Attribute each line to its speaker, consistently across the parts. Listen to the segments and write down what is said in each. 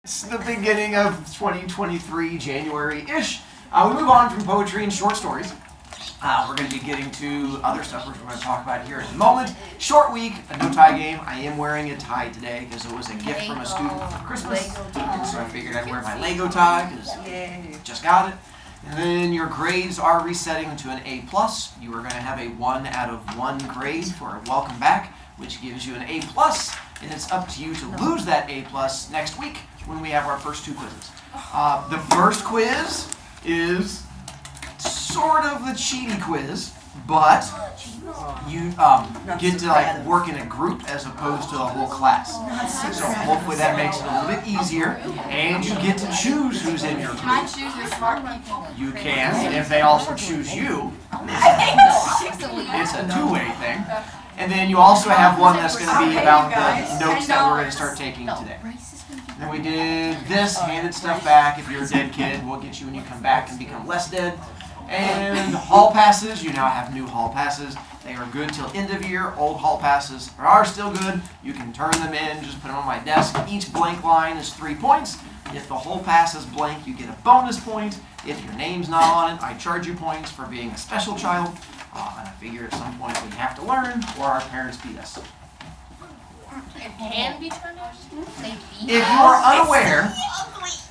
Speaker 1: It's the beginning of 2023, January-ish. We move on from poetry and short stories. We're going to be getting to other stuff which we're going to talk about here in a moment. Short week, a no-tie game. I am wearing a tie today because it was a gift from a student for Christmas. And so I figured I'd wear my Lego tie because I just got it. And then your grades are resetting to an A+. You are going to have a 1 out of 1 grade for a welcome back, which gives you an A+. And it's up to you to lose that A+ next week when we have our first 2 quizzes. The first quiz is sort of the cheaty quiz, but you get to work in a group as opposed to the whole class. So hopefully that makes it a little bit easier, and you get to choose who's in your group.
Speaker 2: Can I choose your smart people?
Speaker 1: You can, and if they also choose you, it's a two-way thing. And then you also have one that's going to be about the notes that we're going to start taking today. Then we did this, handed stuff back. If you're a dead kid, we'll get you when you come back and become less dead. And hall passes, you now have new hall passes. They are good till end of year. Old hall passes are still good. You can turn them in, just put them on my desk. Each blank line is 3 points. If the whole pass is blank, you get a bonus point. If your name's not on it, I charge you points for being a special child. And I figure at some point we have to learn, or our parents beat us.
Speaker 2: It can be turned on?
Speaker 1: If you are unaware,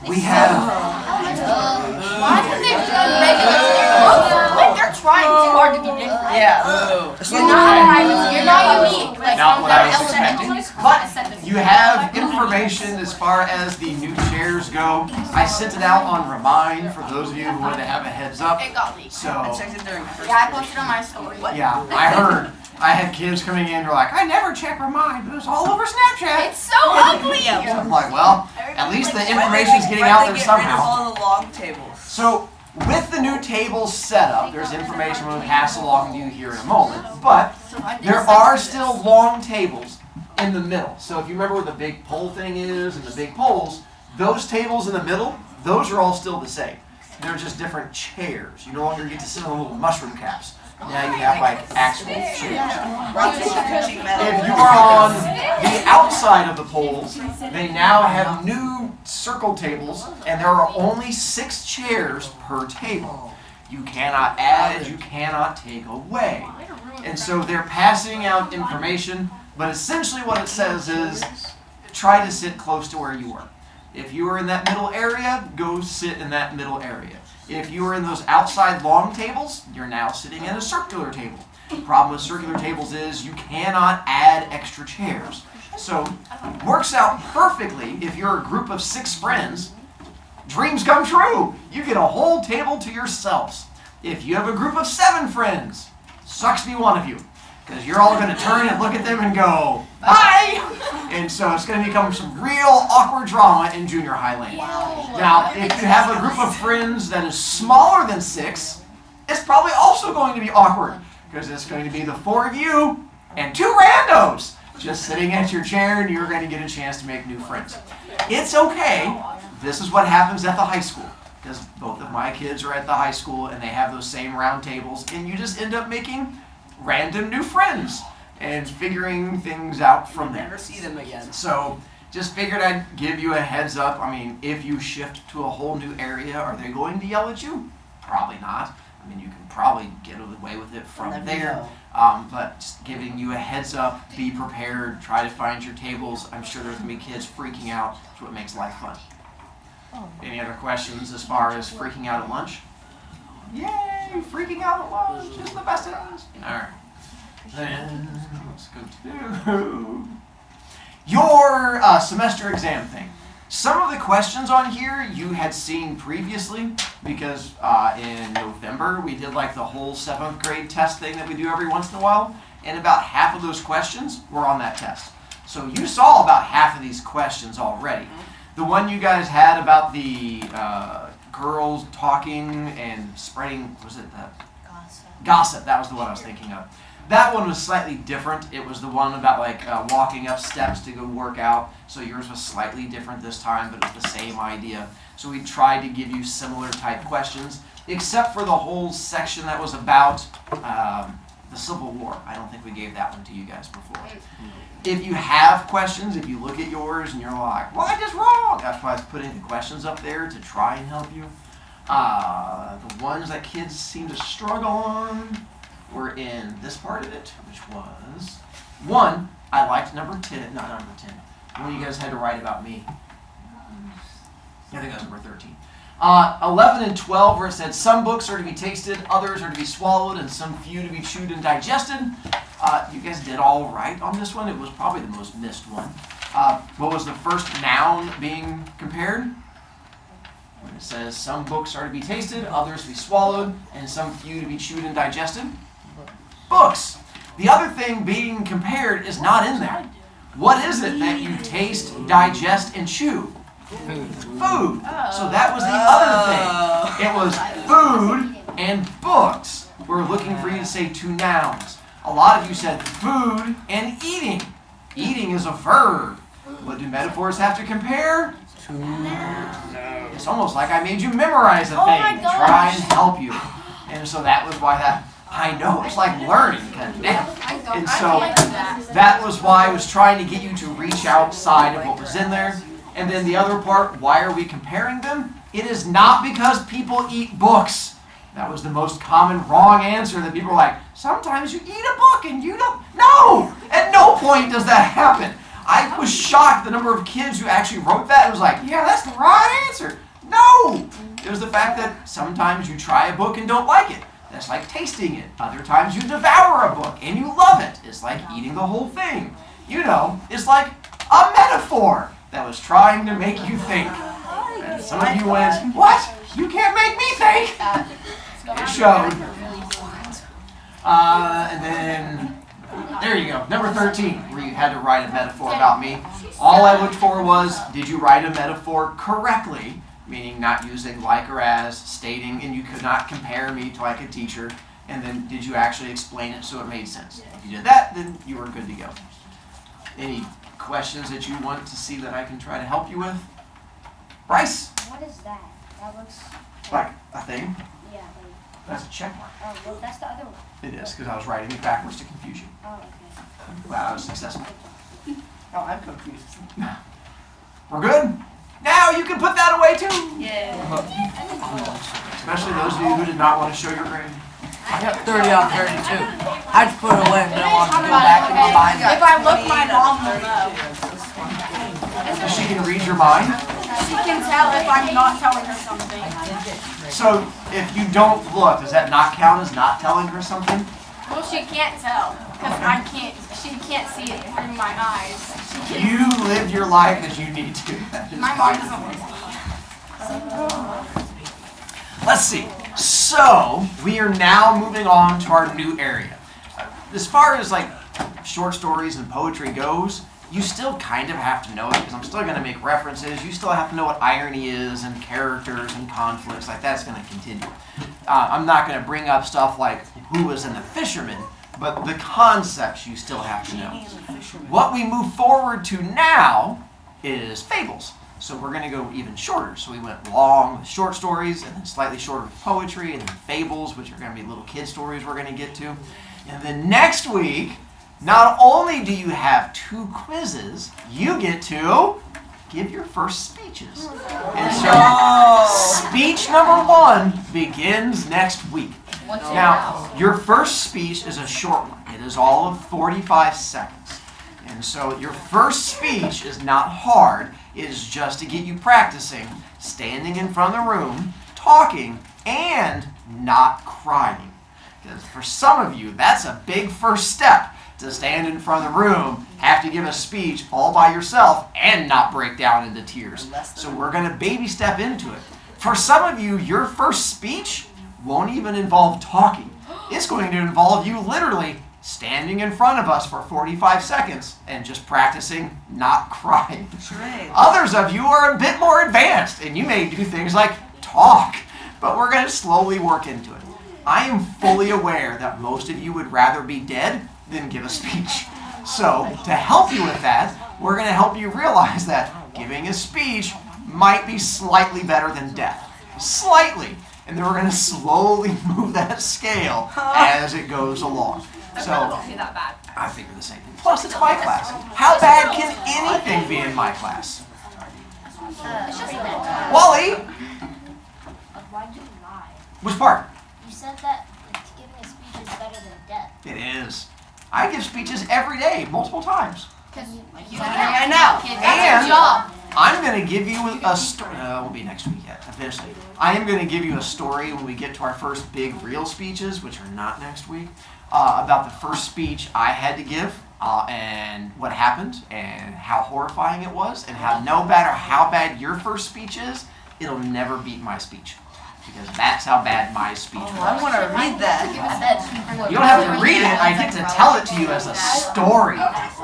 Speaker 1: we have...
Speaker 2: Why did they do regular? Like they're trying too hard to be different.
Speaker 3: Yeah.
Speaker 2: You're not unique. Like,
Speaker 1: Not what I was expecting. But you have information as far as the new chairs go. I sent it out on Remind for those of you who wanted to have a heads up.
Speaker 2: It got leaked.
Speaker 1: So,
Speaker 3: I checked it during the first
Speaker 2: Yeah, I posted on my story.
Speaker 1: yeah, I heard. I had kids coming in who were like, I never check Remind, but it was all over Snapchat.
Speaker 2: It's so ugly.
Speaker 1: I'm like, well, at least the information's getting out there somehow.
Speaker 3: All the long tables.
Speaker 1: So, with the new tables set up, there's information we'll pass along to you here in a moment, but there are still long tables in the middle. So if you remember where the big pole thing is and the big poles, those tables in the middle, those are all still the same. They're just different chairs. You no longer get to sit on little mushroom caps. Now you have like actual chairs. If you are on the outside of the poles, they now have new circle tables, and there are only 6 chairs per table. You cannot add, you cannot take away. And so they're passing out information, but essentially what it says is try to sit close to where you were. If you are in that middle area, go sit in that middle area. If you are in those outside long tables, you're now sitting at a circular table. The problem with circular tables is you cannot add extra chairs. So it works out perfectly if you're a group of 6 friends. Dreams come true. You get a whole table to yourselves. If you have a group of 7 friends, sucks to be one of you, because you're all going to turn and look at them and go, bye! And so it's going to become some real awkward drama in junior high land. Now, if you have a group of friends that is smaller than 6, it's probably also going to be awkward, because it's going to be the 4 of you and 2 randos just sitting at your chair, and you're going to get a chance to make new friends. It's okay. This is what happens at the high school, because both of my kids are at the high school, and they have those same round tables, and you just end up making random new friends and figuring things out from there.
Speaker 3: Never see them again.
Speaker 1: So just figured I'd give you a heads up. I mean, if you shift to a whole new area, are they going to yell at you? Probably not. I mean, you can probably get away with it from there. But just giving you a heads up, be prepared, try to find your tables. I'm sure there's going to be kids freaking out. That's what makes life fun. Any other questions as far as freaking out at lunch? Yay! Freaking out at lunch is the best it is. Alright. Then, let's go to your semester exam thing. Some of the questions on here you had seen previously, because in November we did like the whole 7th grade test thing that we do every once in a while, and about half of those questions were on that test. So you saw about half of these questions already. The one you guys had about the girls talking and spreading, was it that? Gossip, that was the one I was thinking of. That one was slightly different. It was the one about like walking up steps to go work out. So yours was slightly different this time, but it was the same idea. So we tried to give you similar type questions, except for the whole section that was about the Civil War. I don't think we gave that one to you guys before. If you have questions, if you look at yours and you're like, what is wrong? that's why I was putting the questions up there to try and help you. The ones that kids seem to struggle on were in this part of it, which was 1. I liked number 10, not number 10. One you guys had to write about me. I think that was number 13. 11 and 12, where it said some books are to be tasted, others are to be swallowed, and some few to be chewed and digested. You guys did all right on this one. It was probably the most missed one. What was the first noun being compared? When it says some books are to be tasted, others to be swallowed, and some few to be chewed and digested. Books. The other thing being compared is not in there. What is it that you taste, digest, and chew? Food. So that was the other thing. It was food and books. We're looking for you to say 2 nouns. A lot of you said food and eating. Eating is a verb. What do metaphors have to compare? It's almost like I made you memorize a thing to try and help you. And so that was why that, I know, it's like learning kind of damn. And so that was why I was trying to get you to reach outside of what was in there. And then the other part, why are we comparing them? It is not because people eat books. That was the most common wrong answer that people were like, sometimes you eat a book and you don't. No! At no point does that happen. I was shocked the number of kids who actually wrote that and was like, yeah, that's the right answer. No! It was the fact that sometimes you try a book and don't like it. That's like tasting it. Other times you devour a book and you love it. It's like eating the whole thing. You know, it's like a metaphor that was trying to make you think. And some of you went, what? You can't make me think! It showed. And then, there you go, number 13, where you had to write a metaphor about me. All I looked for was, did you write a metaphor correctly, meaning not using like or as, stating, and you could not compare me to like a teacher, and then did you actually explain it so it made sense? If you did that, then you were good to go. Any questions that you want to see that I can try to help you with? Bryce?
Speaker 4: What is that? That looks
Speaker 1: Like a thing?
Speaker 4: yeah.
Speaker 1: That's a check mark.
Speaker 4: Oh, well, that's the other one.
Speaker 1: It is, because I was writing it backwards to confuse you.
Speaker 4: Oh, okay.
Speaker 1: Wow, I was successful.
Speaker 3: Oh, I'm confused.
Speaker 1: We're good? Now you can put that away too!
Speaker 3: Yeah.
Speaker 1: Especially those of you who did not want to show your grade.
Speaker 5: I got 30 out of 32. I just put it away and don't want to go back in my mind.
Speaker 2: If I look, my mom will know.
Speaker 1: She can read your mind.
Speaker 2: She can tell if I'm not telling her something.
Speaker 1: So if you don't look, does that not count as not telling her something?
Speaker 2: Well, she can't tell because she can't see it through my eyes.
Speaker 1: You lived your life as you need to. That is
Speaker 2: My mom
Speaker 1: fine.
Speaker 2: doesn't listen.
Speaker 1: Let's see. So we are now moving on to our new area. As far as like short stories and poetry goes, you still kind of have to know it because I'm still going to make references. You still have to know what irony is and characters and conflicts. Like that's going to continue. I'm not going to bring up stuff like who was in The Fisherman, but the concepts you still have to know. What we move forward to now is fables. So we're going to go even shorter. So we went long with short stories, and then slightly shorter with poetry, and then fables, which are going to be little kid stories we're going to get to. And then next week, not only do you have 2 quizzes, you get to give your first speeches. And so speech number 1 begins next week. Now, your first speech is a short one. It is all of 45 seconds. And so your first speech is not hard. It is just to get you practicing, standing in front of the room, talking, and not crying. Because for some of you, that's a big first step, to stand in front of the room, have to give a speech all by yourself, and not break down into tears. So we're going to baby step into it. For some of you, your first speech won't even involve talking. It's going to involve you literally standing in front of us for 45 seconds and just practicing not crying. Others of you are a bit more advanced, and you may do things like talk, but we're going to slowly work into it. I am fully aware that most of you would rather be dead than give a speech. So, to help you with that, we're going to help you realize that giving a speech might be slightly better than death. Slightly. And then we're going to slowly move that scale as it goes along. So,
Speaker 2: Don't be that bad.
Speaker 1: I figure the same thing. Plus, it's my class. How bad can anything be in my class?
Speaker 2: It's just that.
Speaker 1: Wally,
Speaker 4: Why'd you lie?
Speaker 1: which part?
Speaker 4: You said that giving a speech is better than death.
Speaker 1: It is. I give speeches every day, multiple times.
Speaker 2: I know.
Speaker 1: And-
Speaker 2: That's your job.
Speaker 1: I'm going to give you a story. No, it won't be next week yet, eventually. I am going to give you a story when we get to our first big real speeches, which are not next week, about the first speech I had to give and what happened and how horrifying it was and how no matter how bad your first speech is, it'll never beat my speech. Because that's how bad my speech was.
Speaker 5: I want to read that.
Speaker 1: You don't have to read it. I get to tell it to you as a story.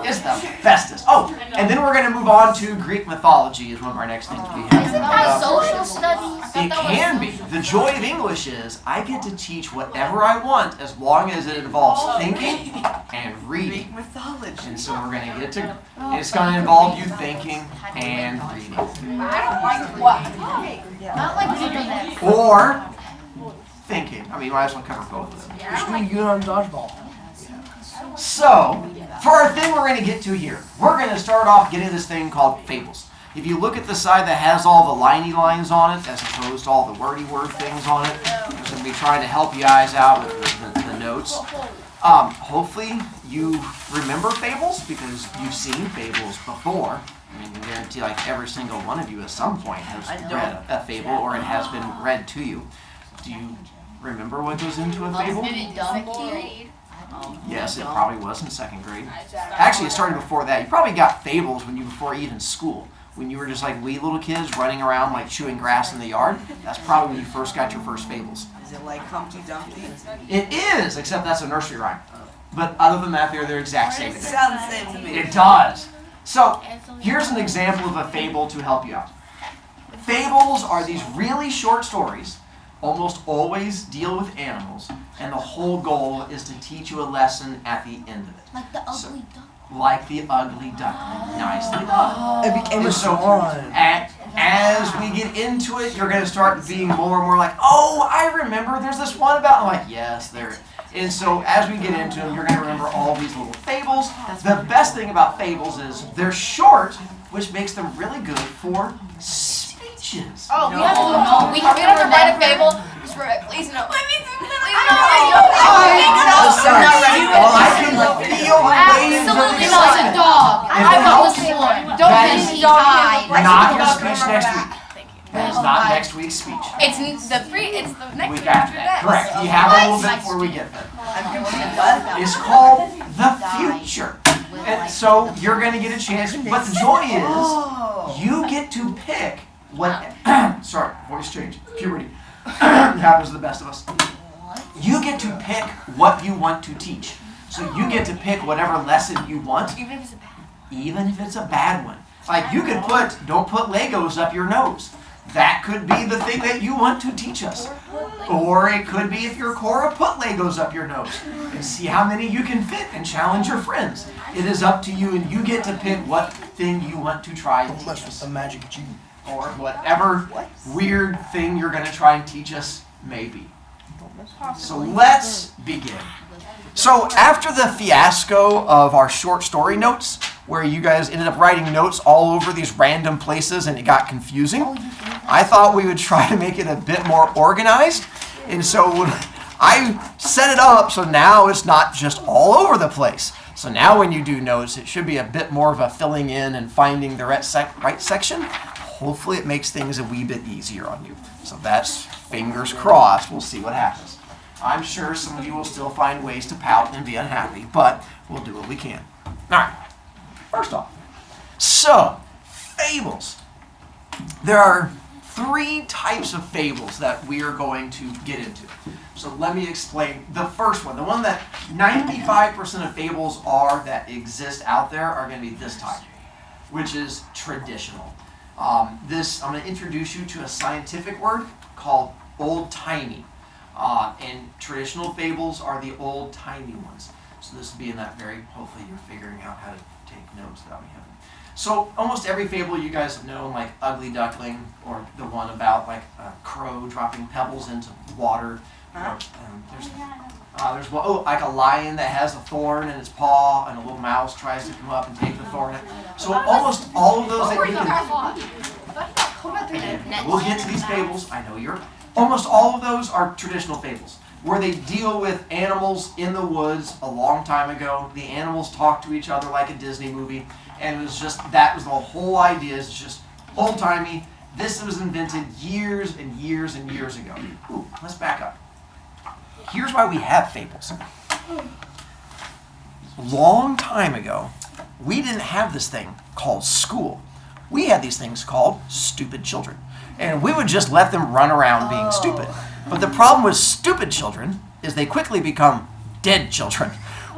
Speaker 1: It's the bestest. Oh, and then we're going to move on to Greek mythology is one of our next things we have.
Speaker 2: Isn't that social studies?
Speaker 1: It can be. The joy of English is I get to teach whatever I want as long as it involves thinking and reading.
Speaker 5: Greek mythology.
Speaker 1: And so we're going to get to, it's going to involve you thinking and reading.
Speaker 2: I don't like doing that.
Speaker 1: Or thinking. I mean, you might as well cover both of them.
Speaker 5: Just doing good on dodgeball.
Speaker 1: So, for our thing we're going to get to here, we're going to start off getting this thing called Fables. If you look at the side that has all the liney lines on it, as opposed to all the wordy word things on it, I'm going to be trying to help you guys out with the notes. Hopefully you remember Fables because you've seen Fables before. I mean, I can guarantee like every single one of you at some point has read a Fable or it has been read to you. Do you remember what goes into a Fable? Yes, it probably was in second grade. Actually, it started before that. You probably got Fables when you before even school. When you were just like wee little kids running around like chewing grass in the yard. That's probably when you first got your first Fables.
Speaker 5: Is it like Humpty Dumpty?
Speaker 1: It is, except that's a nursery rhyme. But other than that, they're the exact same
Speaker 5: It
Speaker 1: thing.
Speaker 5: sounds the same to me.
Speaker 1: It does. So, here's an example of a fable to help you out. Fables are these really short stories, almost always deal with animals, and the whole goal is to teach you a lesson at the end of it.
Speaker 2: Like the ugly duck.
Speaker 1: Like the ugly duckling. Nicely done.
Speaker 5: It became a
Speaker 1: And so,
Speaker 5: swan.
Speaker 1: as we get into it, you're going to start being more and more like, oh, I remember there's this one about, I'm like, yes, there is. And so as we get into them, you're going to remember all these little fables. The best thing about fables is they're short, which makes them really good for speeches.
Speaker 2: Oh, we have to write a fable. Just for please no. Please
Speaker 1: I can feel the waves of
Speaker 2: Absolutely not. It's a
Speaker 1: excitement.
Speaker 2: dog. I was sworn. Don't
Speaker 1: That
Speaker 2: get
Speaker 1: is
Speaker 2: me tied.
Speaker 1: Not your speech next week. That is not next week's speech.
Speaker 2: It's the next
Speaker 1: Week after that. Correct. You have a little bit before we get there.
Speaker 5: I'm confused. What?
Speaker 1: It's called the future. And so you're going to get a chance. But the joy is you get to pick what. Sorry, voice change. Puberty. It happens to the best of us. You get to pick what you want to teach. So you get to pick whatever lesson you want,
Speaker 2: Even if it's a bad.
Speaker 1: even if it's a bad one. Like you could don't put Legos up your nose. That could be the thing that you want to teach us. Or it could be, if you're Cora, put Legos up your nose and see how many you can fit and challenge your friends. It is up to you, and you get to pick what thing you want to try and teach us.
Speaker 6: A magic genie.
Speaker 1: Or whatever weird thing you're going to try and teach us may be. So let's begin. So after the fiasco of our short story notes, where you guys ended up writing notes all over these random places and it got confusing, I thought we would try to make it a bit more organized. And so I set it up so now it's not just all over the place. So now when you do notes, it should be a bit more of a filling in and finding the right section. Hopefully it makes things a wee bit easier on you. So that's fingers crossed. We'll see what happens. I'm sure some of you will still find ways to pout and be unhappy, but we'll do what we can. All right. First off, so fables. There are 3 types of fables that we are going to get into. So let me explain the first one. The one that 95% of fables that exist out there are going to be this type, which is traditional. I'm going to introduce you to a scientific word called old-timey. And traditional fables are the old-timey ones. So this will be in that very, hopefully you're figuring out how to take notes without me having. So almost every fable you guys have known, like Ugly Duckling, or the one about like a crow dropping pebbles into water. There's one, like a lion that has a thorn in its paw, and a little mouse tries to come up and take the thorn. So almost all of those that you can. We'll get to these fables. I know you're. Almost all of those are traditional fables, where they deal with animals in the woods a long time ago. The animals talk to each other like a Disney movie, and it was just, that was the whole idea. It's just old-timey. This was invented years and years and years ago. Ooh, let's back up. Here's why we have fables. Long time ago, we didn't have this thing called school. We had these things called stupid children. And we would just let them run around being stupid. But the problem with stupid children is they quickly become dead children.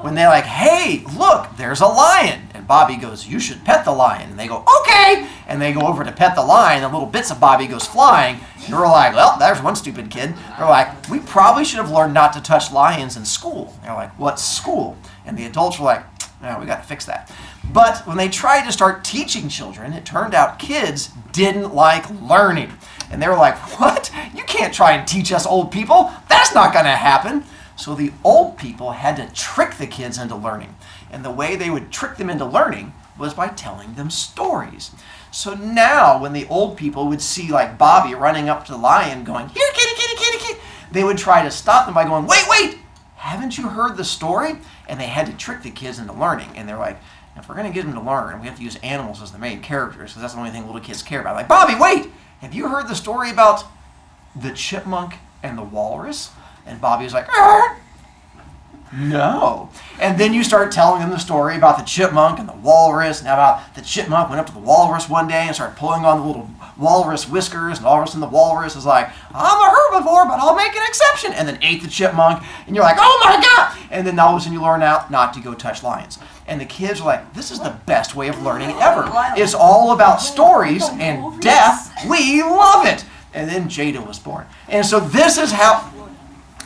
Speaker 1: When they're like, hey, look, there's a lion. And Bobby goes, you should pet the lion. And they go, okay. And they go over to pet the lion, and little bits of Bobby goes flying. And we're like, well, there's one stupid kid. They're like, we probably should have learned not to touch lions in school. And they're like, what's school? And the adults were like, no, we got to fix that. But when they tried to start teaching children, it turned out kids didn't like learning. And they were like, what? You can't try and teach us old people. That's not going to happen. So the old people had to trick the kids into learning. And the way they would trick them into learning was by telling them stories. So now when the old people would see like Bobby running up to the lion going, here, kitty, kitty, kitty, kitty, they would try to stop them by going, wait, wait, haven't you heard the story? And they had to trick the kids into learning. And they're like, if we're going to get them to learn, we have to use animals as the main characters, because that's the only thing little kids care about. Like, Bobby, wait! Have you heard the story about the chipmunk and the walrus? And Bobby was like, no. And then you start telling them the story about the chipmunk and the walrus, and how about the chipmunk went up to the walrus one day and started pulling on the little walrus whiskers, and all of a sudden the walrus is like, I'm a herbivore, but I'll make an exception, and then ate the chipmunk, and you're like, oh my God! And then all of a sudden you learn out not to go touch lions. And the kids are like, this is the best way of learning ever. It's all about stories and death. We love it. And then Jada was born. And so this is how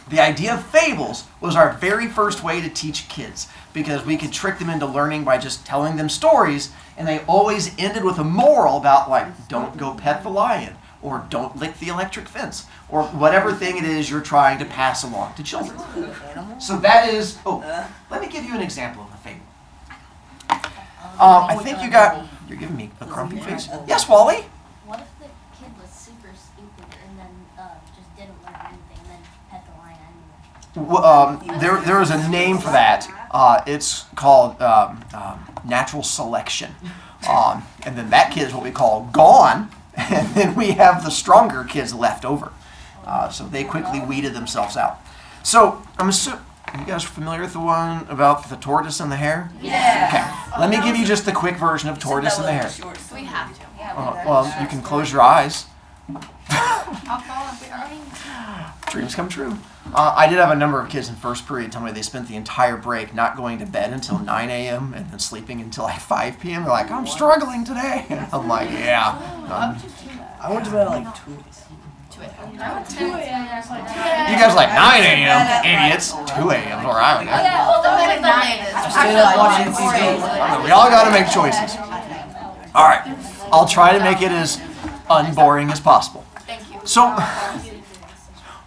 Speaker 1: the idea of fables was our very first way to teach kids, because we could trick them into learning by just telling them stories, and they always ended with a moral about like, don't go pet the lion, or don't lick the electric fence, or whatever thing it is you're trying to pass along to children. So that is, let me give you an example of a fable. I think you're giving me a grumpy face. Yes, Wally?
Speaker 4: What if the kid was super stupid and then just didn't learn anything and then pet the lion anyway?
Speaker 1: There is a name for that. It's called natural selection. And then that kid is what we call gone, and then we have the stronger kids left over. So they quickly weeded themselves out. So I'm assuming, are you guys familiar with the one about the tortoise and the hare?
Speaker 2: Yeah.
Speaker 1: Okay, let me give you just the quick version of tortoise and the hare.
Speaker 2: We have to.
Speaker 1: Well, you can close your eyes.
Speaker 2: I'll follow.
Speaker 1: Dreams come true. I did have a number of kids in first period tell me they spent the entire break not going to bed until 9 a.m. and then sleeping until like 5 p.m. They're like, I'm struggling today. I'm like, yeah.
Speaker 5: I went to bed at like 2.
Speaker 1: You guys are like 9 a.m. idiots. 2 a.m. where I am.
Speaker 5: Stayed up watching TV.
Speaker 1: We all got to make choices. All right. I'll try to make it as unboring as possible.
Speaker 2: Thank you.
Speaker 1: So,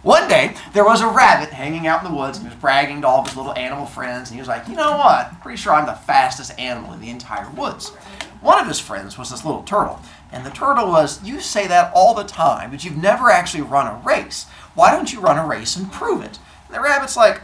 Speaker 1: one day, there was a rabbit hanging out in the woods, and he was bragging to all of his little animal friends, and he was like, you know what? I'm pretty sure I'm the fastest animal in the entire woods. One of his friends was this little turtle, and the turtle was, you say that all the time, but you've never actually run a race. Why don't you run a race and prove it? And the rabbit's like,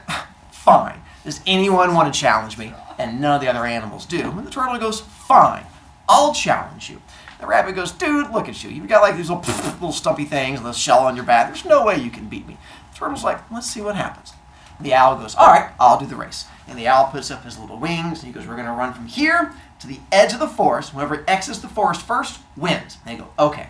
Speaker 1: fine. Does anyone want to challenge me? And none of the other animals do. And the turtle goes, fine. I'll challenge you. The rabbit goes, dude, look at you. You've got like these little stumpy things and this shell on your back. There's no way you can beat me. The turtle's like, let's see what happens. And the owl goes, all right, I'll do the race. And the owl puts up his little wings, and he goes, we're going to run from here to the edge of the forest. Whoever exits the forest first wins. And they go, okay.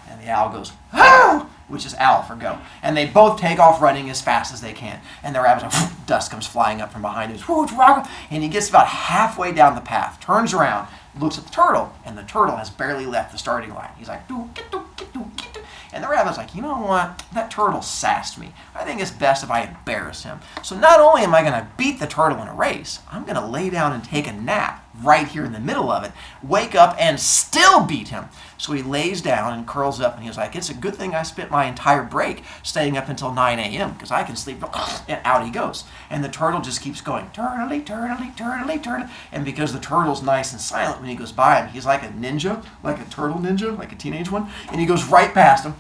Speaker 1: And the owl goes, oh, which is owl for go. And they both take off running as fast as they can. And the rabbit's like, dust comes flying up from behind him. And he gets about halfway down the path, turns around, looks at the turtle, and the turtle has barely left the starting line. He's like, doo, get, doo, get, doo, get, doo. And the rabbit's like, you know what? That turtle sassed me. I think it's best if I embarrass him. So not only am I going to beat the turtle in a race, I'm going to lay down and take a nap right here in the middle of it, wake up and still beat him. So he lays down and curls up, and he's like, it's a good thing I spent my entire break staying up until 9 a.m. because I can sleep. And out he goes. And the turtle just keeps going, turtly, turtly, turtly, turtly. And because the turtle's nice and silent when he goes by him, he's like a ninja, like a turtle ninja, like a teenage one. And he goes right past him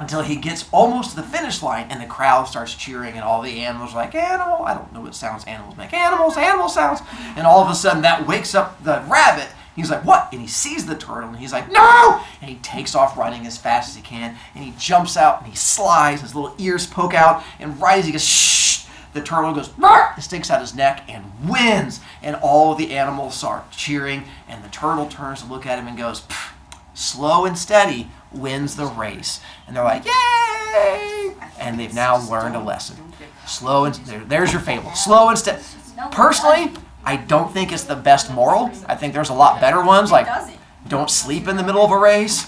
Speaker 1: until he gets almost to the finish line, and the crowd starts cheering, and all the animals are like, animal. I don't know what sounds animals make. Animals, animal sounds. And all of a sudden, that wakes up the rabbit. He's like, what? And he sees the turtle, and he's like, no! And he takes off running as fast as he can, and he jumps out, and he slides, his little ears poke out, and right as he goes, shh, the turtle goes, bark, and sticks out his neck and wins. And all the animals start cheering, and the turtle turns to look at him and goes, slow and steady wins the race. And they're like, yay! And they've now learned a lesson. Slow and there's your fable. Slow and steady. Personally, I don't think it's the best moral. I think there's a lot better ones, like don't sleep in the middle of a race,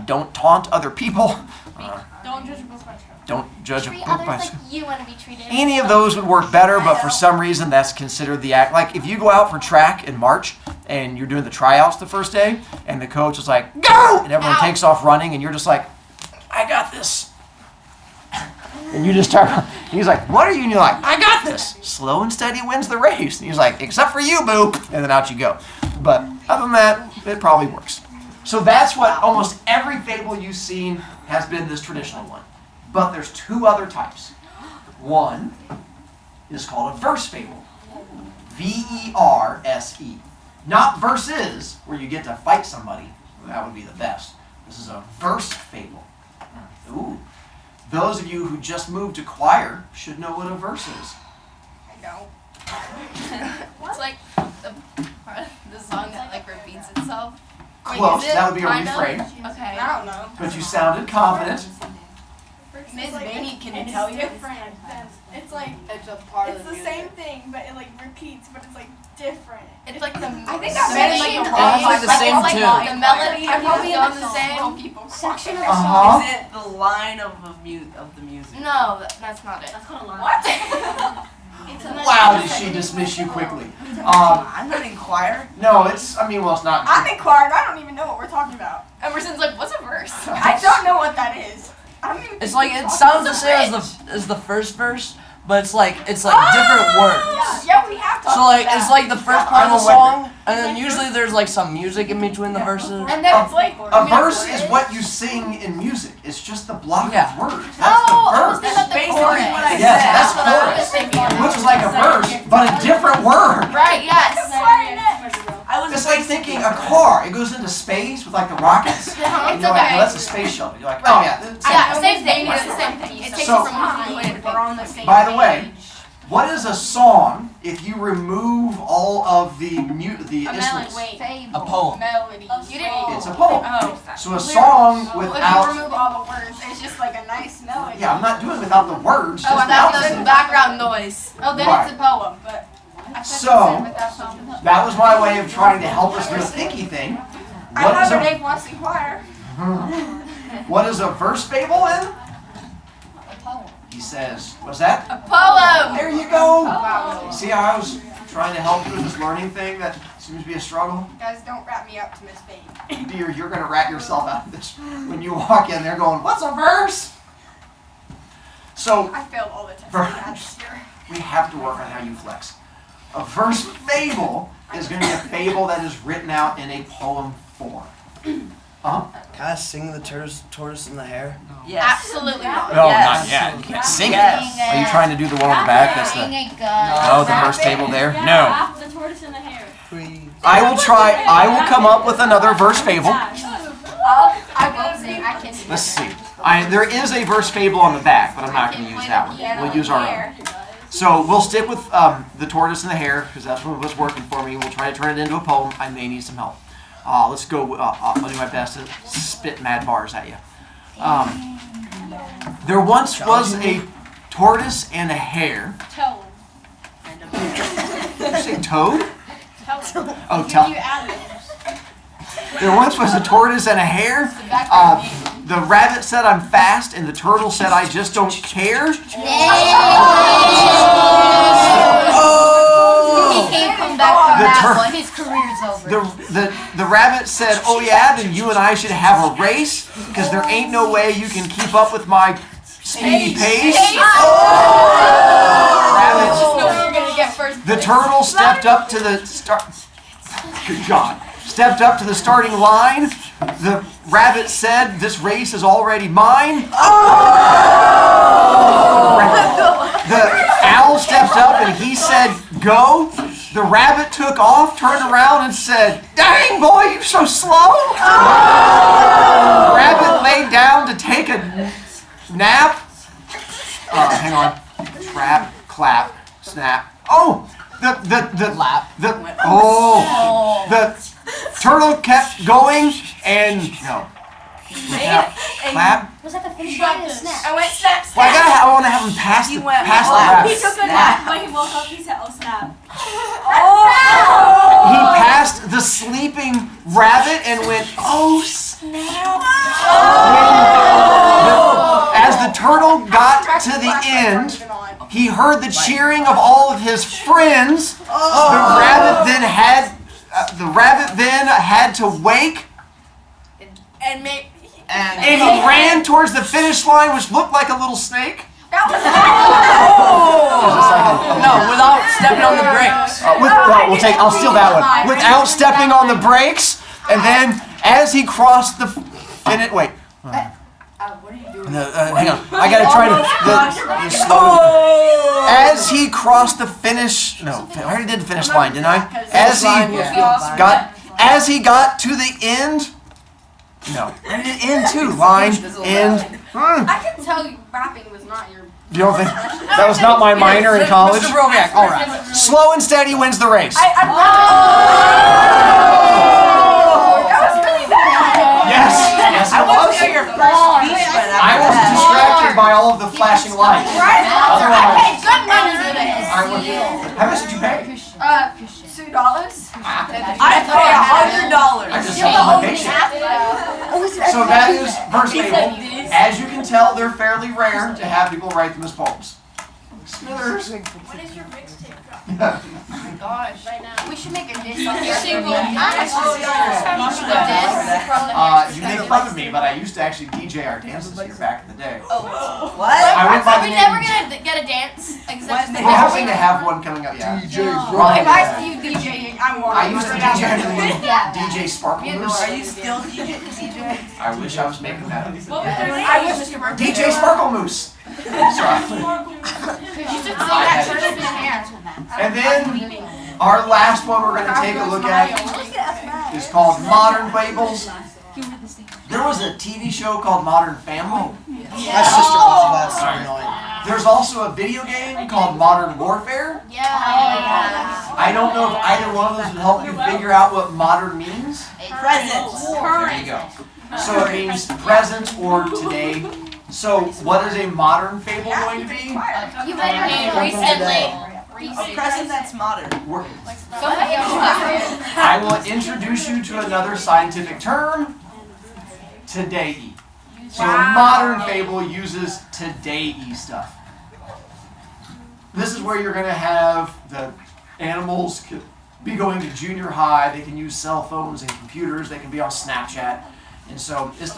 Speaker 1: don't taunt other people,
Speaker 2: Don't judge a book by its cover.
Speaker 1: don't judge a
Speaker 4: Treat
Speaker 1: book
Speaker 4: others
Speaker 1: by
Speaker 4: like you want to be treated.
Speaker 1: any of those would work better, but for some reason that's considered the act. Like if you go out for track in March and you're doing the tryouts the first day, and the coach is like, go! And everyone takes off running, and you're just like, I got this. And you just start, he's like, what are you? And you're like, I got this. Slow and steady wins the race. And he's like, except for you, boo. And then out you go. But other than that, it probably works. So that's what almost every fable you've seen has been this traditional one. But there's two other types. One is called a verse fable. V-E-R-S-E. Not verses, where you get to fight somebody. That would be the best. This is a verse fable. Ooh. Those of you who just moved to choir should know what a verse is.
Speaker 2: I don't. It's like the song that like repeats itself. Wait,
Speaker 1: Close.
Speaker 2: is it?
Speaker 1: That would be a
Speaker 2: Kind of?
Speaker 1: refrain.
Speaker 2: Okay.
Speaker 3: I don't know.
Speaker 1: But you sounded confident.
Speaker 2: Ms. Bainey, can
Speaker 6: And
Speaker 2: you tell
Speaker 6: it's
Speaker 2: you?
Speaker 6: different than, it's like,
Speaker 3: It's a part
Speaker 6: it's
Speaker 3: of
Speaker 6: the
Speaker 3: the music.
Speaker 6: same thing, but it like repeats, but it's like different.
Speaker 2: It's like the
Speaker 3: I think
Speaker 2: the
Speaker 3: that
Speaker 2: melody,
Speaker 3: mentioned
Speaker 2: like,
Speaker 5: all the same
Speaker 2: like,
Speaker 5: tune.
Speaker 2: the melody
Speaker 6: I probably
Speaker 2: is
Speaker 6: have
Speaker 2: the
Speaker 6: a
Speaker 2: same.
Speaker 6: song.
Speaker 2: People
Speaker 4: Section of the
Speaker 1: Uh-huh.
Speaker 5: Is it the line of the music?
Speaker 2: No, that's not it.
Speaker 4: That's called a line.
Speaker 2: What?
Speaker 1: Wow, did she dismiss you quickly?
Speaker 5: I'm not in choir.
Speaker 1: No, it's, I mean, well, it's not.
Speaker 6: I'm inquired, I don't even know what we're talking about.
Speaker 2: Emerson's like, what's a verse?
Speaker 6: I don't know what that is. I don't even
Speaker 5: It's
Speaker 6: think
Speaker 5: like
Speaker 6: we're
Speaker 5: it
Speaker 6: talking
Speaker 5: sounds the
Speaker 6: about
Speaker 5: same as the first verse, but it's like different words.
Speaker 6: Yeah, we have talked
Speaker 5: So like
Speaker 6: about
Speaker 5: it's
Speaker 6: that.
Speaker 5: like the first part of the
Speaker 1: I'm aware.
Speaker 5: song, and then usually there's like some music in between the verses.
Speaker 6: And then it's like
Speaker 1: A verse is what you sing in music. It's just the block
Speaker 5: Yeah.
Speaker 1: of words. That's
Speaker 2: Oh, I
Speaker 1: the
Speaker 2: was
Speaker 1: verse.
Speaker 2: thinking about the
Speaker 5: Basically
Speaker 2: chorus.
Speaker 5: what I
Speaker 1: Yes,
Speaker 5: said.
Speaker 1: that's
Speaker 2: what I was
Speaker 1: chorus.
Speaker 2: thinking.
Speaker 1: Which is like a verse, but a different word.
Speaker 2: Right, yes.
Speaker 5: I was
Speaker 1: It's like thinking a car. It goes into space with like the rockets. And
Speaker 2: It's
Speaker 1: you're like,
Speaker 2: okay.
Speaker 1: well, that's a space shuttle. You're like, oh yeah. that's
Speaker 2: Yeah,
Speaker 1: it.
Speaker 2: same thing. It's the same thing. It takes
Speaker 1: So-
Speaker 2: you from one way to
Speaker 6: we're on the same
Speaker 1: By the way,
Speaker 6: page.
Speaker 1: what is a song if you remove all of the
Speaker 2: A
Speaker 1: instruments?
Speaker 2: melody. Wait.
Speaker 5: a poem.
Speaker 6: Melody.
Speaker 2: You didn't.
Speaker 1: It's a poem.
Speaker 2: Oh.
Speaker 1: So a song
Speaker 6: If you
Speaker 1: without.
Speaker 6: remove all the words, it's just like a nice melody.
Speaker 1: Yeah, I'm not doing without the words.
Speaker 2: Oh,
Speaker 1: Just
Speaker 2: without
Speaker 1: without
Speaker 2: the
Speaker 1: the
Speaker 2: background noise.
Speaker 6: Oh, then
Speaker 1: Right.
Speaker 6: it's a poem, but I thought
Speaker 1: So,
Speaker 6: you said without something.
Speaker 1: That was my way of trying to help us do a thinky thing.
Speaker 6: I
Speaker 1: What is
Speaker 6: have a
Speaker 1: a
Speaker 6: Dave wants to inquire.
Speaker 1: what is a verse fable in? He says, what's that?
Speaker 2: A poem.
Speaker 1: There you go.
Speaker 6: Wow.
Speaker 1: See how I was trying to help you with this learning thing that seems to be a struggle?
Speaker 6: Guys, don't wrap me up to Miss Bain.
Speaker 1: Dear, you're going to rat yourself out of this when you walk in there going, what's a verse? So,
Speaker 6: I failed all the tests
Speaker 1: Ver-
Speaker 6: I had this year.
Speaker 1: we have to work on how you flex. A verse fable is going to be a fable that is written out in a poem form. Uh-huh.
Speaker 7: Can I sing the tortoise and the hare?
Speaker 5: Yes.
Speaker 2: Absolutely not.
Speaker 1: No,
Speaker 5: Yes.
Speaker 1: not yet. You can't sing
Speaker 5: Yes.
Speaker 1: it. Are you trying to do the one on the back? That's the, oh, the verse fable there? No.
Speaker 4: The tortoise and the hare.
Speaker 7: Please.
Speaker 1: I will try, I will come up with another verse fable.
Speaker 2: I won't sing. I can sing.
Speaker 1: Let's see. There is a verse fable on the back, but I'm not going to use that one. We'll use our own. So we'll stick with the tortoise and the hare, because that's what was working for me. We'll try to turn it into a poem. I may need some help. Let's go. I'll do my best to spit mad bars at you. There once was a tortoise and a hare.
Speaker 6: Toe.
Speaker 1: Did you say toad?
Speaker 6: Toe.
Speaker 1: Oh, tell. There once was a tortoise and a hare. The rabbit said I'm fast, and the turtle said I just don't care.
Speaker 2: He can't come back
Speaker 1: tur-
Speaker 4: his career's over.
Speaker 1: the rabbit said, "Oh yeah, then you and I should have a race because there ain't no way you can keep up with my speedy pace." Rabbit.
Speaker 2: You're gonna get first.
Speaker 1: The turtle stepped up to the start. Good job. Stepped up to the starting line. The rabbit said, "This race is already mine." The owl stepped up and he said, "Go." The rabbit took off, turned around and said, "Dang boy, you're so slow." The rabbit laid down to take a nap. Hang on. Trap, clap, snap. Oh, the turtle kept going and no. Clap.
Speaker 4: Was that the finish line of snap?
Speaker 6: I went snap, snap.
Speaker 1: Well, I want to have him pass the
Speaker 5: went
Speaker 1: pass the
Speaker 5: clap.
Speaker 1: rabbit.
Speaker 6: He took a nap. When he woke up, he said, "Oh snap."
Speaker 1: He passed the sleeping rabbit and went, "Oh snap!" As the turtle got to the end, he heard the cheering of all of his friends. The rabbit then had to wake,
Speaker 6: And maybe.
Speaker 1: and he ran towards the finish line, which looked like a little snake.
Speaker 6: That was
Speaker 5: No, without stepping on the brakes.
Speaker 1: I'll steal that one. Without stepping on the brakes, and then as he crossed the finish, wait.
Speaker 3: What are you doing?
Speaker 1: Hang on. I gotta try to. As he crossed the finish, no, I already did the finish line, didn't I? As he got to the end. No, I did end too. Line, end.
Speaker 6: I can tell you rapping was not your.
Speaker 1: You don't think that was not my minor in college?
Speaker 5: Mr. Brovicast, all right.
Speaker 1: Slow and steady wins the race.
Speaker 6: That was really bad.
Speaker 1: Yes,
Speaker 5: I
Speaker 1: it
Speaker 5: want to
Speaker 1: was.
Speaker 5: hear your first speech, but
Speaker 1: I was distracted by all of the flashing lights.
Speaker 6: Right?
Speaker 1: Otherwise,
Speaker 6: I paid good money for this.
Speaker 1: how much did you pay?
Speaker 6: $2.
Speaker 5: I pay $100.
Speaker 1: I just sold my paycheck. So that is verse Fable. As you can tell, they're fairly rare to have people write them as poems. Smithers.
Speaker 6: When is your mixtape drop?
Speaker 2: Gosh, right now.
Speaker 6: We should make a diss
Speaker 2: Your
Speaker 6: on your
Speaker 2: single.
Speaker 6: single.
Speaker 1: You make fun of me, but I used to actually DJ our dances here back in the day.
Speaker 5: What?
Speaker 1: I went by
Speaker 2: Are
Speaker 1: the
Speaker 2: we
Speaker 1: name.
Speaker 2: never gonna get a dance? Except
Speaker 1: We're hoping to have one coming up. Yeah.
Speaker 6: If I see you DJing, I'm
Speaker 1: I used to DJ under the name
Speaker 4: Yeah.
Speaker 1: DJ Sparkle Moose.
Speaker 5: Are you still DJ?
Speaker 1: I wish I was making that up.
Speaker 6: I wish Mr. Burke.
Speaker 1: DJ Sparkle Moose. Sorry.
Speaker 2: you should sing that church in hair.
Speaker 1: And then our last one we're going to take a look at is called Modern Fables. There was a TV show called Modern Family.
Speaker 7: My sister was last annoying.
Speaker 1: There's also a video game called Modern Warfare.
Speaker 2: Yeah.
Speaker 1: I don't know if either one of those would help you figure out what modern means.
Speaker 5: Present.
Speaker 1: There you go. So it means present or today. So what is a modern fable going to be?
Speaker 2: You better name recently.
Speaker 5: Present that's modern.
Speaker 1: We're-
Speaker 2: Somebody else got it.
Speaker 1: I will introduce you to another scientific term, today-y. So a modern fable uses today-y stuff. This is where you're going to have the animals could be going to junior high, they can use cell phones and computers, they can be on Snapchat. And so it's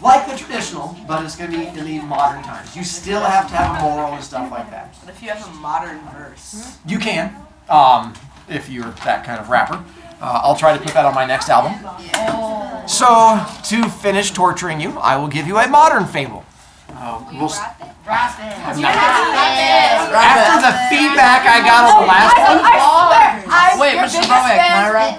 Speaker 1: like the traditional, but it's going to be in the modern times. You still have to have a moral and stuff like that.
Speaker 5: But if you have a modern verse.
Speaker 1: You can, if you're that kind of rapper. I'll try to put that on my next album. So, to finish torturing you, I will give you a modern fable. After the feedback I got on the last one,
Speaker 5: Wait, Mr. Brovicast, can I rap?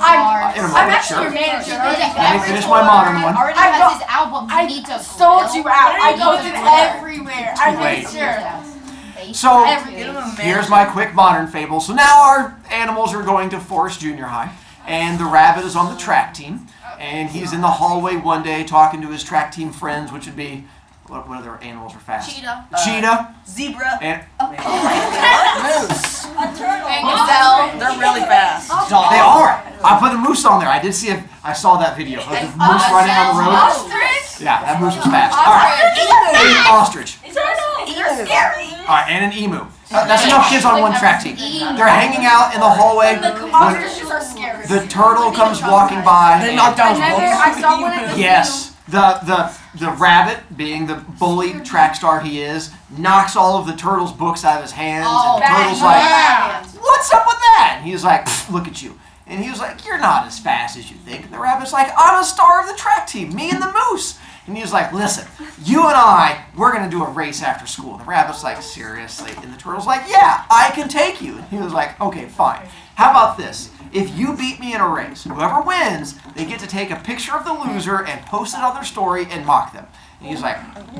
Speaker 1: in a
Speaker 6: I'm
Speaker 1: moment,
Speaker 6: actually
Speaker 1: sure.
Speaker 6: your manager.
Speaker 1: Let me finish my modern one.
Speaker 2: Already
Speaker 6: I
Speaker 2: has
Speaker 6: got-
Speaker 2: his album. You need to
Speaker 6: Sold you out. I posted
Speaker 2: Wait.
Speaker 6: everywhere. I made
Speaker 1: Wait.
Speaker 6: sure.
Speaker 1: So,
Speaker 6: Everything.
Speaker 1: here's my quick modern fable. So now our animals are going to Forest Junior High, and the rabbit is on the track team, and he's in the hallway one day talking to his track team friends, which would be, what other animals are fast?
Speaker 2: Cheetah.
Speaker 1: Cheetah.
Speaker 5: Zebra.
Speaker 1: And
Speaker 5: Moose.
Speaker 6: A turtle.
Speaker 2: And gazelle.
Speaker 5: They're really fast.
Speaker 1: they are. I put a moose on there. I did see I saw that video of the moose running on the road.
Speaker 6: Ostrich.
Speaker 1: Yeah, that moose was fast. All right. Ostrich.
Speaker 6: Turtle. They're scary.
Speaker 1: And an emu. That's enough kids on one track team. They're hanging out in the hallway.
Speaker 6: Ostriches are scary.
Speaker 1: The turtle comes walking by.
Speaker 5: They knocked down
Speaker 6: Another, I saw one at the
Speaker 1: Yes. The rabbit, being the bully track star he is, knocks all of the turtle's books out of his hands. And the turtle's like, "What's up with that?" And he's like, "Look at you." And he was like, "You're not as fast as you think." And the rabbit's like, "I'm a star of the track team, me and the moose." And he was like, "Listen, you and we're going to do a race after school." And the rabbit's like, "Seriously?" And the turtle's like, "Yeah, I can take you." And he was like, "Okay, fine. How about this? If you beat me in a race, whoever wins, they get to take a picture of the loser and post it on their story and mock them." And he's like,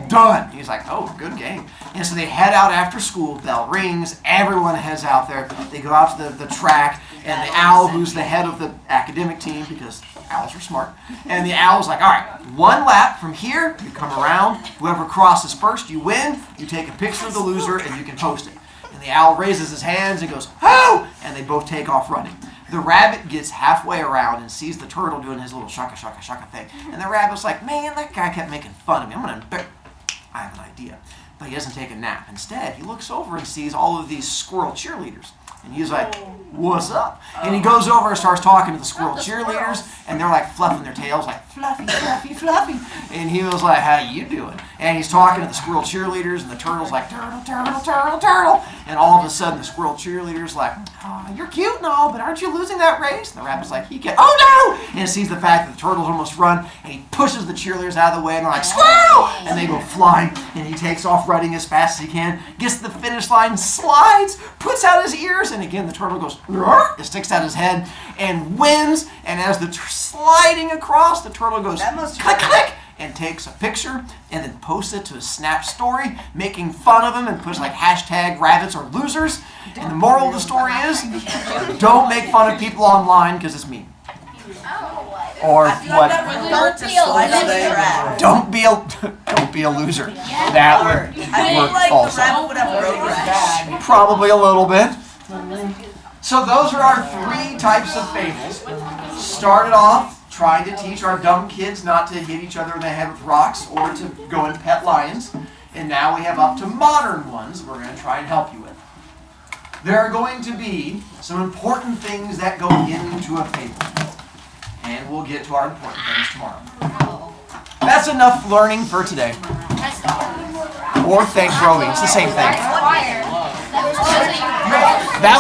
Speaker 1: "Done." He's like, "Oh, good game." And so they head out after school. Bell rings. Everyone heads out there. They go out to the track. And the owl, who's the head of the academic team, because owls are smart, and the owl's like, "All right, one lap from here, you come around. Whoever crosses first, you win. You take a picture of the loser, and you can post it." And the owl raises his hands and goes, "Ho!" And they both take off running. The rabbit gets halfway around and sees the turtle doing his little shaka shaka shaka thing. And the rabbit's like, "Man, that guy kept making fun of me. I have an idea." But he doesn't take a nap. Instead, he looks over and sees all of these squirrel cheerleaders. And he's like, "What's up?" And he goes over and starts talking to the squirrel cheerleaders, and they're like fluffing their tails like, "Fluffy, fluffy, fluffy." And he was like, "How you doing?" And he's talking to the squirrel cheerleaders, and the turtle's like, "Turtle, turtle, turtle, turtle." And all of a sudden, the squirrel cheerleader's like, "Oh, you're cute and all, but aren't you losing that race?" And the rabbit's like, "Oh no!" And sees the fact that the turtle's almost run, and he pushes the cheerleaders out of the way, and they're like, "Squirrel!" And they go flying, and he takes off running as fast as he can, gets to the finish line, slides, puts out his ears, and again the turtle goes, it sticks out his head, and wins. And as the sliding across, the turtle goes, click, click, and takes a picture, and then posts it to his Snap story, making fun of him, and puts like hashtag rabbits are losers. And the moral of the story is, don't make fun of people online, because it's mean. Or what? Don't be a loser. That would work also. Probably a little bit. So those are our 3 types of fables. Started off trying to teach our dumb kids not to hit each other in the head with rocks or to go and pet lions. And now we have up to modern ones we're going to try and help you with. There are going to be some important things that go into a fable. And we'll get to our important things tomorrow. That's enough learning for today. Or thanks, Roby. It's the same thing.